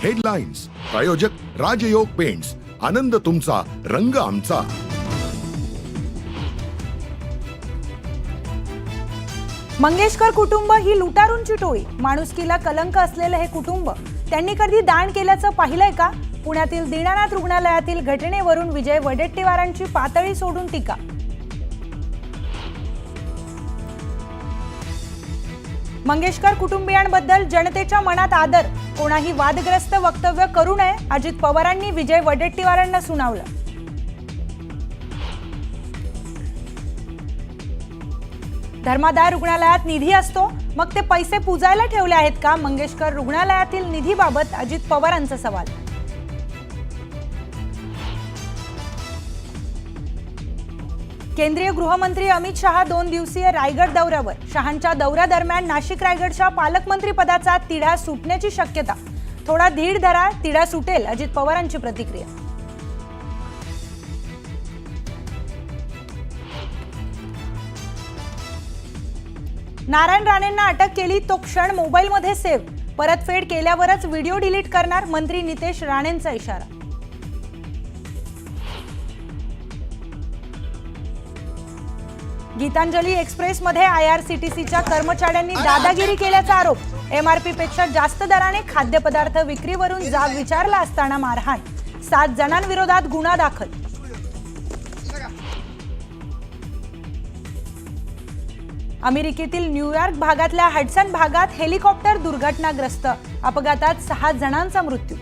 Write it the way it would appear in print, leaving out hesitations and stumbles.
Headlines प्रायोजक राजयोग paints, आनंद तुमचा, रंग आमचा. मंगेशकर कुटुंब ही लुटारूंची टोळी. माणुसकीला कलंक असलेले हे कुटुंब त्यांनी कधी दान केल्याचं पाहिलंय का? पुण्यातील दीनानाथ रुग्णालयातील घटनेवरून विजय वडेट्टीवारांची पातळी सोडून टीका. मंगेशकर कुटुंबियांबद्दल जनतेच्या मनात आदर, कोणाही वादग्रस्त वक्तव्य करू नये, अजित पवारांनी विजय वडेट्टीवारांना सुनावलं. धर्मादाय रुग्णालयात निधी असतो, मग ते पैसे पुजायला ठेवले आहेत का? मंगेशकर रुग्णालयातील निधीबाबत अजित पवारांचा सवाल. केंद्रीय गृहमंत्री अमित शहा 2 दिवसीय रायगड दौऱ्यावर. शहांच्या दौऱ्यादरम्यान नाशिक रायगडच्या पालकमंत्री पदाचा तिढा सुटण्याची शक्यता. थोडा धीर धरा, तिढा सुटेल, अजित पवारांची प्रतिक्रिया. नारायण राणेंना अटक केली तो क्षण मोबाईलमध्ये सेव्ह. परतफेड केल्यावरच व्हिडिओ डिलीट करणार, मंत्री नितेश राणेंचा इशारा. गीतांजली एक्सप्रेसमध्ये आयआरसीटीसीच्या कर्मचाऱ्यांनी दादागिरी केल्याचा आरोप. एमआरपी पेक्षा जास्त दराने खाद्यपदार्थ विक्रीवरून जाब विचारला असताना मारहाण. 7 जणांविरोधात गुन्हा दाखल. अमेरिकेतील न्यूयॉर्क भागातल्या हडसन भागात हेलिकॉप्टर दुर्घटनाग्रस्त. अपघातात 6 जणांचा मृत्यू.